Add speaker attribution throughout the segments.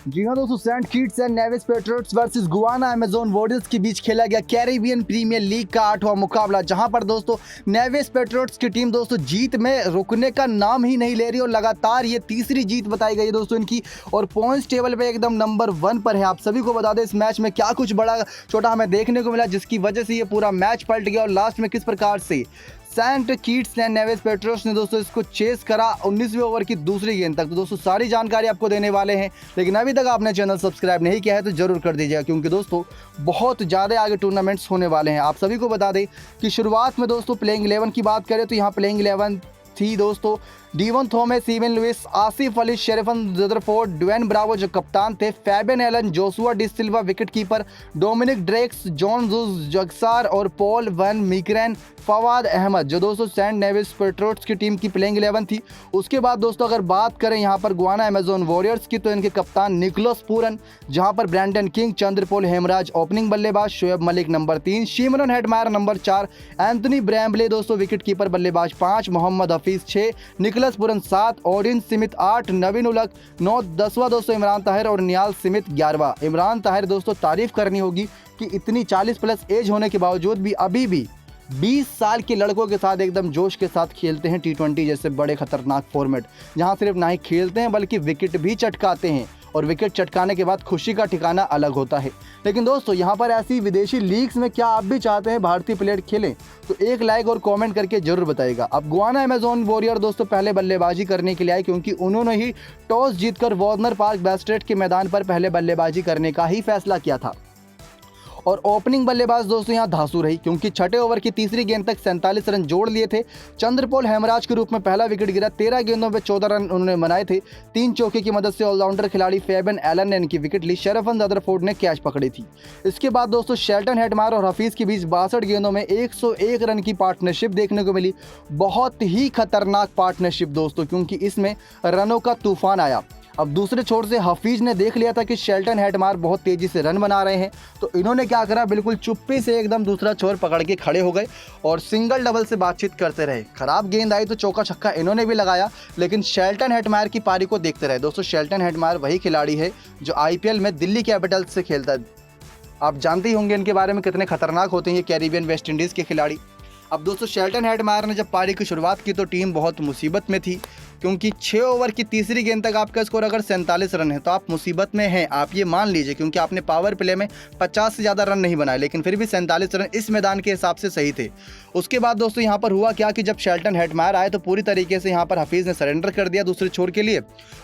Speaker 1: जी हाँ दोस्तों, Saint Kitts and Nevis Patriots versus Guyana Amazon Warriors के बीच खेला गया कैरिबियन प्रीमियर लीग का 8वां मुकाबला, जहां पर दोस्तों नेविस पेट्रियट्स की टीम दोस्तों जीत में रुकने का नाम ही नहीं ले रही और लगातार ये तीसरी जीत बताई गई है दोस्तों इनकी, और पॉइंट्स टेबल पे एकदम नंबर 1 पर है। आप सभी को बता दें इस मैच में क्या कुछ बड़ा छोटा हमें देखने को मिला, जिसकी वजह से ये पूरा मैच पलट गया और लास्ट में किस प्रकार से Saint Kitts and Nevis Patriots ने दोस्तों इसको चेस करा 19वें ओवर की दूसरी गेंद तक। तो दोस्तों सारी जानकारी आपको देने वाले हैं, लेकिन अभी तक आपने चैनल सब्सक्राइब नहीं किया है तो जरूर कर दीजिएगा, क्योंकि दोस्तों बहुत ज़्यादा आगे टूर्नामेंट्स होने वाले हैं। आप सभी को बता दें कि शुरुआत में दोस्तों प्लेइंग 11 की बात करें तो यहाँ प्लेइंग 11 थी दोस्तों Devon Thomas, Steven Lewis, Asif Ali, Sherfane Rutherford, Dwayne Bravo जो कप्तान थे, Fabian Allen, Joshua Da Silva wicket keeper, Dominic Drakes, John Jagessar और Paul van Meekeren, Fawad Ahmed जो दोस्तों सेंट नेविस पेट्रियट्स की टीम की प्लेइंग 11 थी। उसके बाद दोस्तों अगर बात करें यहाँ पर गुआना अमेजोन वॉरियर्स की तो इनके कप्तान निकोलस पूरन, जहाँ पर Brandon King, Chanderpaul Hemraj opening बल्लेबाज, Shoaib Malik number 3, Shimron Hetmyer number 4, Anthony Bramble दोस्तों विकेट कीपर बल्लेबाज 5, Mohammad Hafeez 6, Nicholas Pooran 7, Odean Smith 8, Naveen ul Haq 9, 10वां दोस्तों इमरान ताहिर और नियाल स्मिथ 11वां। इमरान ताहिर दोस्तों तारीफ करनी होगी कि इतनी 40 प्लस एज होने के बावजूद भी अभी भी 20 साल के लड़कों के साथ एकदम जोश के साथ खेलते हैं T20 जैसे बड़े खतरनाक फॉर्मेट, जहां सिर्फ ना ही खेलते हैं बल्कि विकेट भी चटकाते हैं, और विकेट चटकाने के बाद खुशी का ठिकाना अलग होता है। लेकिन दोस्तों यहाँ पर ऐसी विदेशी लीग्स में क्या आप भी चाहते हैं भारतीय प्लेयर खेलें, तो एक लाइक और कमेंट करके जरूर बताइएगा। अब गुआना अमेजोन वॉरियर दोस्तों पहले बल्लेबाजी करने के लिए आए, क्योंकि उन्होंने ही टॉस जीतकर वॉर्नर पार्क बेस्टेट के मैदान पर पहले बल्लेबाजी करने का ही फैसला किया था, और ओपनिंग बल्लेबाज दोस्तों यहाँ धांसू रही, क्योंकि छठे ओवर की तीसरी गेंद तक 47 रन जोड़ लिए थे। चंद्रपोल हेमराज के रूप में पहला विकेट गिरा, 13 गेंदों में 14 रन उन्होंने बनाए थे। 3 चौके की मदद से ऑलराउंडर खिलाड़ी फैबियन एलन ने इनकी विकेट ली, शेरिफन रदरफोर्ड ने कैच पकड़ी थी। इसके बाद दोस्तों शेल्टन हेटमायर और हफीज के बीच 62 गेंदों में 101 रन की पार्टनरशिप देखने को मिली। बहुत ही खतरनाक पार्टनरशिप दोस्तों, क्योंकि इसमें रनों का तूफान आया। अब दूसरे छोर से हफीज ने देख लिया था कि शेल्टन हेटमायर बहुत तेजी से रन बना रहे हैं, तो इन्होंने क्या करा, बिल्कुल चुप्पी से एकदम दूसरा छोर पकड़ के खड़े हो गए और सिंगल डबल से बातचीत करते रहे। खराब गेंद आई तो चौका छक्का इन्होंने भी लगाया, लेकिन शेल्टन हेटमायर की पारी को देखते रहे। दोस्तों शेल्टन हेटमायर वही खिलाड़ी है जो IPL में दिल्ली कैपिटल्स से खेलता है। आप जानते ही होंगे इनके बारे में कितने खतरनाक होते हैं ये कैरिबियन वेस्ट इंडीज़ के खिलाड़ी। अब दोस्तों शेल्टन हेटमायर ने जब पारी की शुरुआत की तो टीम बहुत मुसीबत में थी, क्योंकि 6 ओवर की तीसरी गेंद तक आपका स्कोर अगर 47 रन है तो आप मुसीबत में हैं, आप ये मान लीजिए, क्योंकि आपने पावर प्ले में 50 से ज़्यादा रन नहीं बनाए, लेकिन फिर भी 47 रन इस मैदान के हिसाब से सही थे। उसके बाद दोस्तों यहाँ पर हुआ क्या कि जब शेल्टन हेटमायर आए तो पूरी तरीके से यहाँ पर हफीज़ ने सरेंडर कर दिया दूसरे छोर के लिए।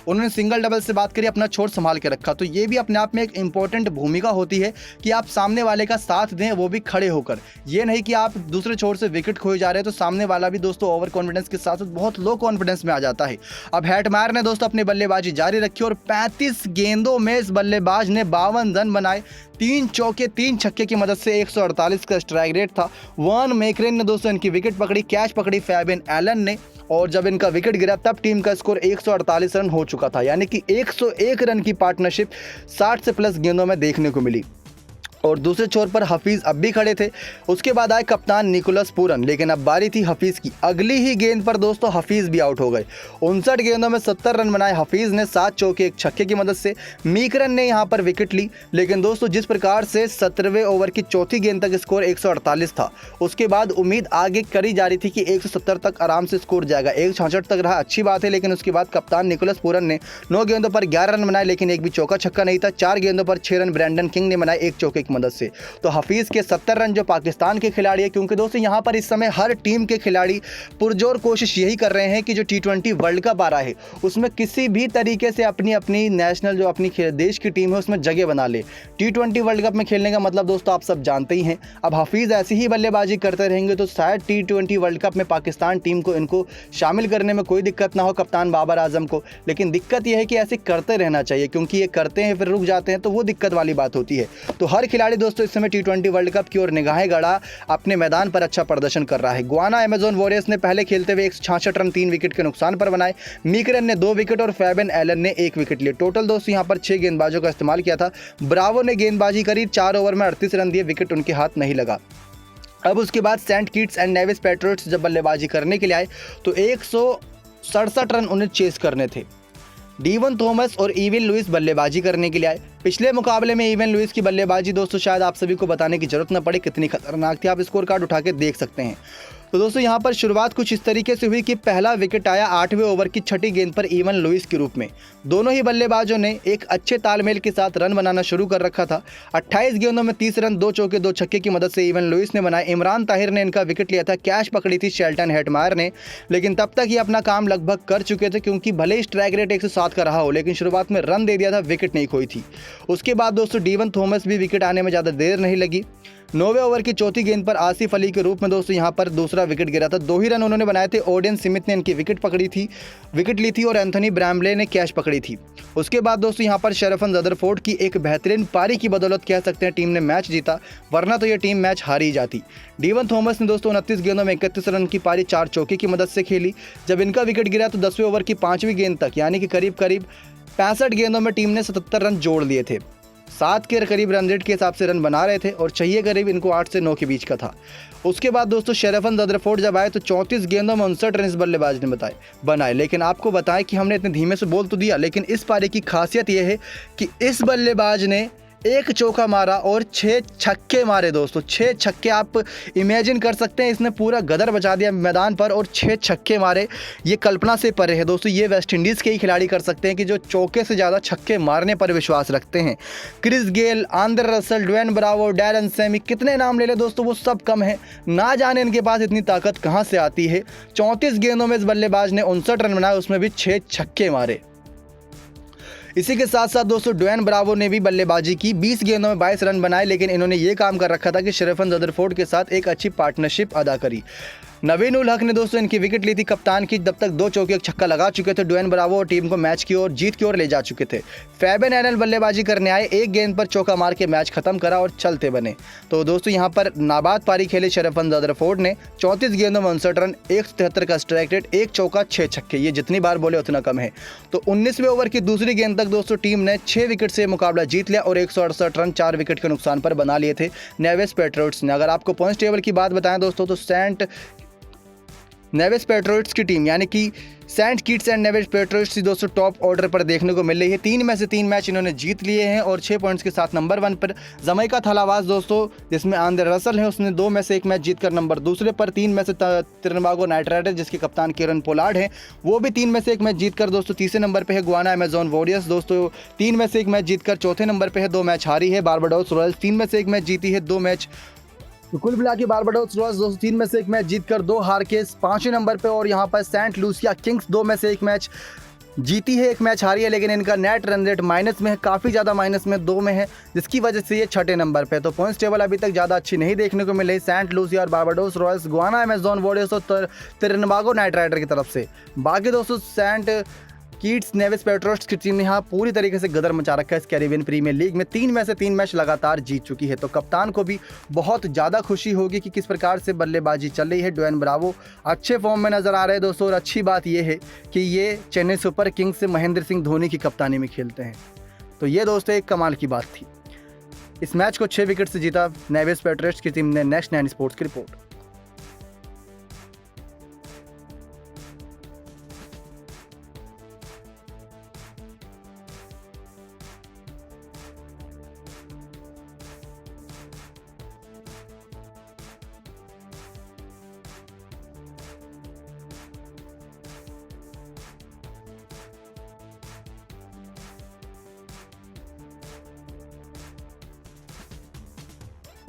Speaker 1: उन्होंने सिंगल डबल से बात करी, अपना छोर संभाल के रखा। तो ये भी अपने आप में एक इंपॉर्टेंट भूमिका होती है कि आप सामने वाले का साथ दें, वो भी खड़े होकर। ये नहीं कि आप दूसरे छोर से विकेट खोए जा रहे हैं तो सामने वाला भी दोस्तों ओवर कॉन्फिडेंस के साथ बहुत लो कॉन्फिडेंस में आ जाता है। अब हेटमायर ने दोस्तों अपनी बल्लेबाजी जारी रखी और 35 गेंदों में इस बल्लेबाज ने 52 रन बनाए। 3 चौके 3 छक्के की मदद से 148 का स्ट्राइक रेट था। वैन मीकरैन ने दोस्तों इनकी विकेट पकड़ी, कैच पकड़ी फैबियन एलन ने, और जब इनका विकेट गिरा तब टीम का स्कोर 148 रन हो चुका था, यानी कि 101 रन की पार्टनरशिप 60 से प्लस गेंदों में देखने को मिली। और दूसरे छोर पर हफीज़ अब भी खड़े थे। उसके बाद आए कप्तान निकोलस पूरन, लेकिन अब बारी थी हफीज़ की। अगली ही गेंद पर दोस्तों हफीज़ भी आउट हो गए। 59 गेंदों में 70 रन बनाए हफीज़ ने 7 चौके 1 छक्के की मदद से। मीकरन ने यहां पर विकेट ली, लेकिन दोस्तों जिस प्रकार से 17वें ओवर की चौथी गेंद तक स्कोर 148 था, उसके बाद उम्मीद आगे करी जा रही थी कि 170 तक आराम से स्कोर जाएगा। 166 तक रहा, अच्छी बात है, लेकिन उसके बाद कप्तान निकोलस पूरन ने 9 गेंदों पर 11 रन बनाए, लेकिन एक भी चौका छक्का नहीं था। 4 गेंदों पर 6 रन ब्रैंडन किंग ने बनाए 1 चौके की मदद से। तो हफीज के 70 रन जो पाकिस्तान के खिलाड़ी है, क्योंकि दोस्तों यहां पर इस समय हर टीम के खिलाड़ी पुरजोर कोशिश यही कर रहे हैं कि जो T20 वर्ल्ड कप आ रहा है उसमें किसी भी तरीके से अपनी अपनी नेशनल जो अपनी देश की टीम है उसमें जगह बना ले। T20 वर्ल्ड कप में खेलने का मतलब दोस्तों आप सब जानते ही हैं। अब हफीज ऐसी ही बल्लेबाजी करते रहेंगे तो शायद T20 वर्ल्ड कप में पाकिस्तान टीम को इनको शामिल करने में कोई दिक्कत ना हो, कप्तान बाबर आजम को। लेकिन दिक्कत यह है कि ऐसे करते रहना चाहिए, क्योंकि ये करते हैं फिर रुक जाते हैं तो वो दिक्कत वाली बात होती है। तो हर खिलाड़ी दोस्तों इस समय T20 वर्ल्ड कप की ओर निगाहें गड़ा अपने मैदान पर अच्छा प्रदर्शन कर रहा है। गुआना अमेजोन वॉरियर्स ने पहले खेलते हुए 166 रन 3 विकेट के नुकसान पर बनाए। मीकरन ने 2 विकेट और फैबियन एलन ने 1 विकेट लिए। टोटल दोस्तों यहां पर 6 गेंदबाजों का इस्तेमाल किया था। ब्रावो ने गेंदबाजी करी, 4 ओवर में 38 रन दिए, विकेट उनके हाथ नहीं लगा। अब उसके बाद Saint Kitts and Nevis Patriots जब बल्लेबाजी करने के लिए आए तो 167 रन उन्हें चेस करने थे। डीवन थॉमस और इवन लुइस बल्लेबाजी करने के लिए आए। पिछले मुकाबले में इवन लुइस की बल्लेबाजी दोस्तों शायद आप सभी को बताने की जरूरत न पड़े कितनी खतरनाक थी, आप स्कोर कार्ड उठा के देख सकते हैं। तो दोस्तों यहाँ पर शुरुआत कुछ इस तरीके से हुई कि पहला विकेट आया 8वें ओवर की छठी गेंद पर इवन लुइस के रूप में। दोनों ही बल्लेबाजों ने एक अच्छे तालमेल के साथ रन बनाना शुरू कर रखा था। 28 गेंदों में 30 रन, 2 चौके 2 छक्के की मदद से इवन लुइस ने बनाए। इमरान ताहिर ने इनका विकेट लिया था, कैच पकड़ी थी शेल्टन हेटमायर ने, लेकिन तब तक ये अपना काम लगभग कर चुके थे क्योंकि भले ही स्ट्राइक रेट 107 का रहा हो, लेकिन शुरुआत में रन दे दिया था, विकेट नहीं खोई थी। उसके बाद दोस्तों डीवन थॉमस भी विकेट आने में ज़्यादा देर नहीं लगी। 9वें ओवर की चौथी गेंद पर आसिफ अली के रूप में दोस्तों यहाँ पर दूसरा विकेट गिरा था। 2 ही रन उन्होंने बनाए थे। ओडेन स्मिथ ने इनकी विकेट ली थी और एंथनी ब्रैम्बले ने कैच पकड़ी थी। उसके बाद दोस्तों यहाँ पर शरफन रदरफोर्ड की एक बेहतरीन पारी की बदौलत कह सकते हैं टीम ने मैच जीता, वरना तो ये टीम मैच हार ही जाती। डीवन थॉमस ने दोस्तों 29 गेंदों में 31 रन की पारी 4 चौके की मदद से खेली। जब इनका विकेट गिरा तो 10वें ओवर की 5वीं गेंद तक यानी कि करीब 65 गेंदों में टीम ने 77 रन जोड़ लिए थे। 7 के करीब रन रेट के हिसाब से रन बना रहे थे और चाहिए करीब इनको 8 से 9 के बीच का था। उसके बाद दोस्तों शरफन रदरफोर्ड जब आए तो 34 गेंदों में 59 रन इस बल्लेबाज ने बनाए। लेकिन आपको बताएं कि हमने इतने धीमे से बोल तो दिया, लेकिन इस पारी की खासियत यह है कि इस बल्लेबाज ने 1 चौका मारा और 6 छक्के मारे दोस्तों। 6 छक्के आप इमेजिन कर सकते हैं, इसने पूरा गदर बचा दिया मैदान पर और 6 छक्के मारे। ये कल्पना से परे है दोस्तों, ये वेस्ट इंडीज़ के ही खिलाड़ी कर सकते हैं कि जो चौके से ज़्यादा छक्के मारने पर विश्वास रखते हैं। Chris Gayle, Andre Russell, Dwayne Bravo, Darren Sammy, कितने नाम ले ले दोस्तों, वो सब कम है। ना जाने इनके पास इतनी ताकत कहाँ से आती है। 34 गेंदों में इस बल्लेबाज ने 59 रन बनाए, उसमें भी 6 छक्के मारे। इसी के साथ साथ दोस्तों ड्वेन ब्रावो ने भी बल्लेबाजी की, 20 गेंदों में 22 रन बनाए, लेकिन इन्होंने ये काम कर रखा था कि शरफन रदरफोर्ड के साथ एक अच्छी पार्टनरशिप अदा करी। नवीन उल हक ने दोस्तों इनकी विकेट ली थी कप्तान की, जब तक 2 चौके 1 छक्का लगा चुके थे। ड्वेन ब्रावो और टीम को मैच की ओर जीत की ओर ले जा चुके थे। फैबियन एरनल बल्लेबाजी करने आए, 1 गेंद पर चौका मार के मैच खत्म करा और चलते बने। तो दोस्तों यहाँ पर नाबाद पारी खेले शरफन रदरफोर्ड ने, 34 गेंदों में 59 रन, 173 का स्ट्राइक रेट, 1 चौका 6 छक्के, ये जितनी बार बोले उतना कम है। तो 19वें ओवर की दूसरी गेंद तक दोस्तों टीम ने 6 विकेट से मुकाबला जीत लिया और 168 रन 4 विकेट के नुकसान पर बना लिए थे नेविस पेट्रियोट्स ने। अगर आपको पॉइंट्स टेबल की बात बताएं दोस्तों तो नेविस पेट्रियोट्स की टीम यानी कि Saint Kitts and Nevis Patriots की दोस्तों टॉप ऑर्डर पर देखने को मिल रही है। 3 में से 3 मैच इन्होंने जीत लिए हैं और 6 पॉइंट्स के साथ नंबर 1 पर। जमैका थलावास दोस्तों जिसमें आंद्रे रसल है, उसने 2 में से 1 मैच जीतकर नंबर 2 पर। 3 में से त्रिनिदाद नाइट राइडर्स जिसके कप्तान केरन पोलार्ड हैं, वो भी 3 में से 1 मैच जीतकर दोस्तों 3रे नंबर पर है। गुआना अमेजोन वॉरियर्स दोस्तों 3 में से 1 मैच जीतकर 4थे नंबर पर है, 2 मैच हारी है। बारबाडोस रॉयल्स 3 में से 1 मैच जीती है, 2 मैच। तो कुल मिला के बारबाडोस रॉयल्स दोस्तों 3 में से 1 मैच जीतकर 2 हार के 5वें नंबर पे। और यहाँ पर सेंट लूसिया किंग्स 2 में से 1 मैच जीती है, 1 मैच हारी है, लेकिन इनका नेट रन रेट माइनस में है, काफ़ी ज़्यादा माइनस में 2 में है, जिसकी वजह से ये 6ठे नंबर पे। तो पॉइंट्स टेबल अभी तक ज़्यादा अच्छी नहीं देखने को मिल रही सेंट लूसिया और Barbados Royals, Guana Amazon warriors और त्रिनिदाद नाइट राइडर की तरफ से। बाकी दोस्तों सेंट किट्स नेविस पेट्रियोट्स की टीम ने यहाँ पूरी तरीके से गदर मचा रखा है इस कैरिबियन प्रीमियर लीग में। 3 में से 3 मैच लगातार जीत चुकी है। तो कप्तान को भी बहुत ज़्यादा खुशी होगी कि किस प्रकार से बल्लेबाजी चल रही है। ड्वेन ब्रावो अच्छे फॉर्म में नजर आ रहे हैं दोस्तों, और अच्छी बात यह है कि ये चेन्नई सुपर किंग्स से महेंद्र सिंह धोनी की कप्तानी में खेलते हैं। तो ये दोस्तों एक कमाल की बात थी। इस मैच को 6 विकेट से जीता नेविस पेट्रियोट्स की टीम ने। नेक्स्ट 9 स्पोर्ट्स की रिपोर्ट।